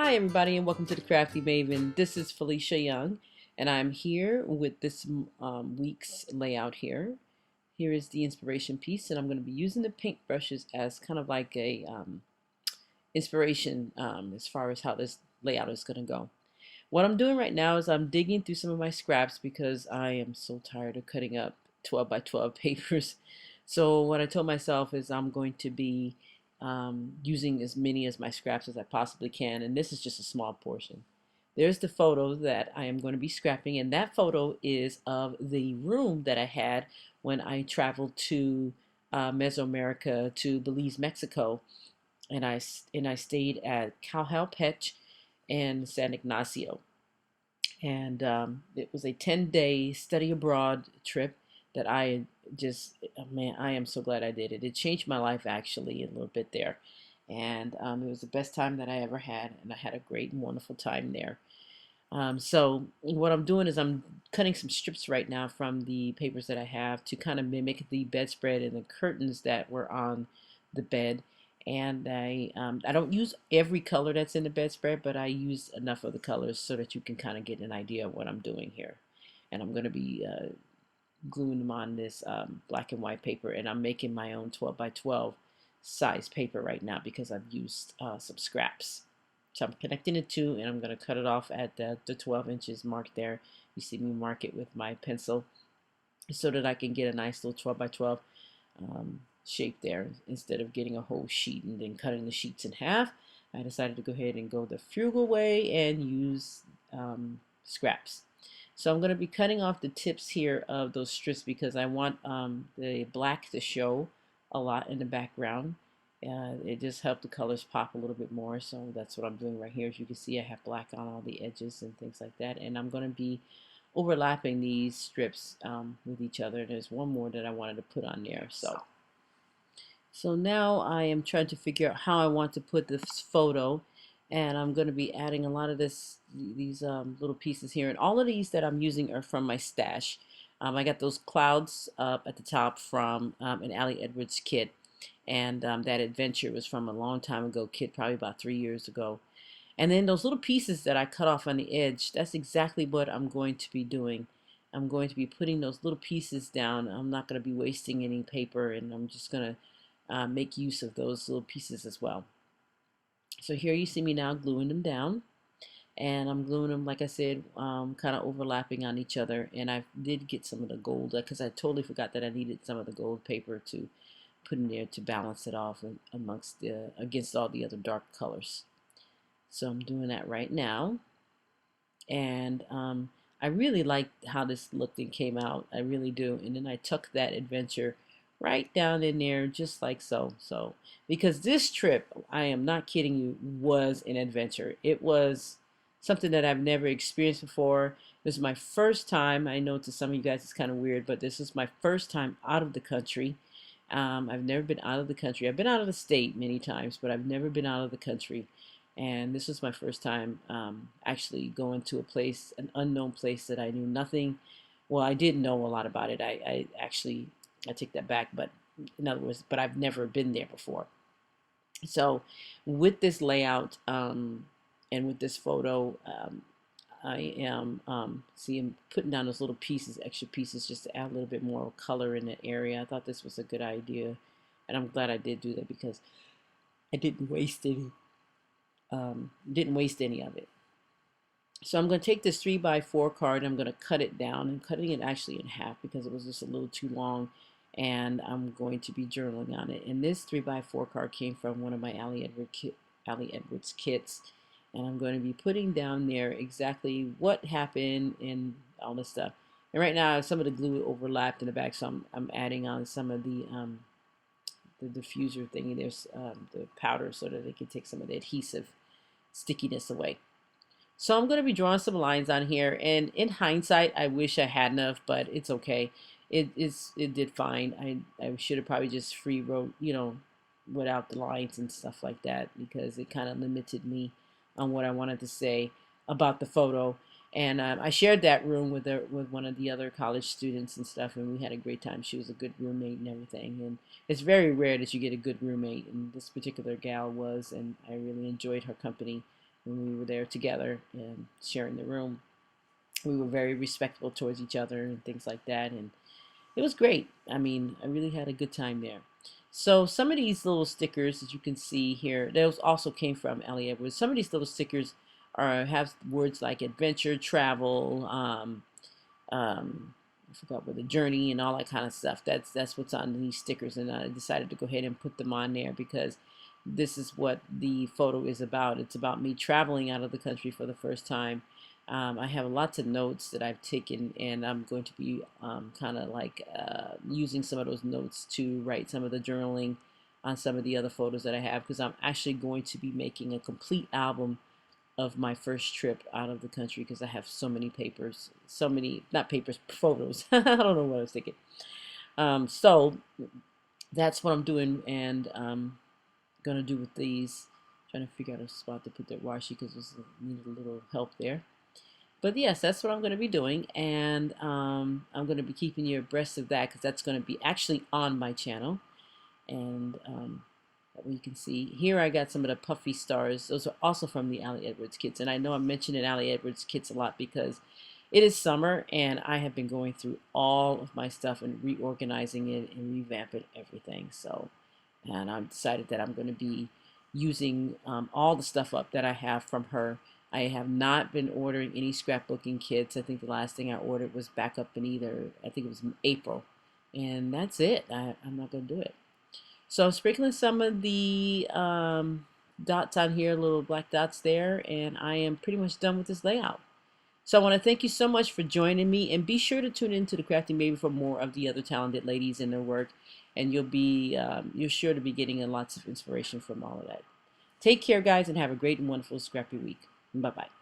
Hi everybody and welcome to the Crafty Maven. This is Felicia Young and I'm here with this week's layout here. Here is the inspiration piece and I'm going to be using the paint brushes as kind of like a inspiration as far as how this layout is going to go. What I'm doing right now is I'm digging through some of my scraps because I am so tired of cutting up 12 by 12 papers. So what I told myself is I'm going to be using as many as my scraps as I possibly can, and this is just a small portion. There's the photo that I am going to be scrapping, and that photo is of the room that I had when I traveled to Mesoamerica, to Belize, Mexico, and I stayed at Calhalpech and San Ignacio. And it was a 10-day study abroad trip that I just, oh man, I am so glad I did it. It changed my life actually a little bit there. And it was the best time that I ever had, and I had a great and wonderful time there. So what I'm doing is I'm cutting some strips right now from the papers that I have to kind of mimic the bedspread and the curtains that were on the bed. And I don't use every color that's in the bedspread, but I use enough of the colors so that you can kind of get an idea of what I'm doing here. And I'm going to be gluing them on this black and white paper, and I'm making my own 12 by 12 size paper right now because I've used some scraps. So I'm connecting the two, and I'm going to cut it off at the 12 inches mark there. You see me mark it with my pencil so that I can get a nice little 12 by 12 shape there. Instead of getting a whole sheet and then cutting the sheets in half, I decided to go ahead and go the frugal way and use scraps. So I'm going to be cutting off the tips here of those strips because I want the black to show a lot in the background. It just helped the colors pop a little bit more. So that's what I'm doing right here. As you can see, I have black on all the edges and things like that. And I'm going to be overlapping these strips with each other. There's one more that I wanted to put on there. So now I am trying to figure out how I want to put this photo, and I'm going to be adding a lot of these little pieces here, and all of these that I'm using are from my stash. I got those clouds up at the top from an Ali Edwards kit, and that adventure was from a long time ago kit, probably about 3 years ago. And then those little pieces that I cut off on the edge, that's exactly what I'm going to be doing. I'm going to be putting those little pieces down. I'm not going to be wasting any paper, and I'm just going to make use of those little pieces as well. So here you see me now gluing them down, and I'm gluing them, like I said, kind of overlapping on each other. And I did get some of the gold because I totally forgot that I needed some of the gold paper to put in there to balance it off amongst against all the other dark colors. So I'm doing that right now, and I really like how this looked and came out. I really do. And then I tucked that adventure right down in there just like so. Because this trip, I am not kidding you, was an adventure. It was something that I've never experienced before. This is my first time. I know to some of you guys it's kind of weird, but this is my first time out of the country. I've never been out of the country. I've been out of the state many times, but I've never been out of the country. And this was my first time actually going to a place, an unknown place that I knew nothing. Well, I did know a lot about it. I actually, I take that back, but in other words, but I've never been there before. So with this layout and with this photo, I am see I'm putting down those little pieces, extra pieces, just to add a little bit more color in that area. I thought this was a good idea, and I'm glad I did do that because I didn't waste any of it. So I'm going to take this 3 by 4 card and I'm going to cut it down. I'm cutting it actually in half because it was just a little too long, and I'm going to be journaling on it. And this 3 by 4 card came from one of my Ali Edwards kits, and I'm going to be putting down there exactly what happened and all this stuff. And right now some of the glue overlapped in the back, so I'm adding on some of the diffuser thingy. There's the powder so that it can take some of the adhesive stickiness away. So I'm going to be drawing some lines on here, and in hindsight, I wish I hadn't have, but it's okay. It did fine. I should have probably just free wrote, without the lines and stuff like that, because it kind of limited me on what I wanted to say about the photo. And I shared that room with one of the other college students and stuff, and we had a great time. She was a good roommate and everything, and it's very rare that you get a good roommate, and this particular gal was, and I really enjoyed her company. It when we were there together and sharing the room. We were very respectful towards each other and things like that, and it was great. I mean, I really had a good time there. So some of these little stickers that you can see here, those also came from Ellie Edwards. Some of these little stickers have words like adventure, travel, I forgot what the journey and all that kind of stuff. That's what's on these stickers, and I decided to go ahead and put them on there because this is what the photo is about. It's about me traveling out of the country for the first time. I have lots of notes that I've taken, and I'm going to be kind of like using some of those notes to write some of the journaling on some of the other photos that I have, because I'm actually going to be making a complete album of my first trip out of the country, because I have so many papers, so many, not papers, photos. I don't know what I was thinking. So that's what I'm doing, and gonna do with these. Trying to figure out a spot to put that washi because this needed a little help there. But yes, that's what I'm going to be doing, and I'm going to be keeping you abreast of that because that's going to be actually on my channel. And that way you can see here, I got some of the puffy stars. Those are also from the Allie Edwards kits, and I know I'm mentioning Allie Edwards kits a lot because it is summer, and I have been going through all of my stuff and reorganizing it and revamping everything. So, and I've decided that I'm going to be using all the stuff up that I have from her. I have not been ordering any scrapbooking kits. I think the last thing I ordered was back up in I think it was April. And that's it. I'm not going to do it. So I'm sprinkling some of the dots on here, little black dots there, and I am pretty much done with this layout. So I want to thank you so much for joining me, and be sure to tune into the Crafty Maven for more of the other talented ladies and their work, and you're sure to be getting lots of inspiration from all of that. Take care, guys, and have a great and wonderful scrappy week. Bye-bye.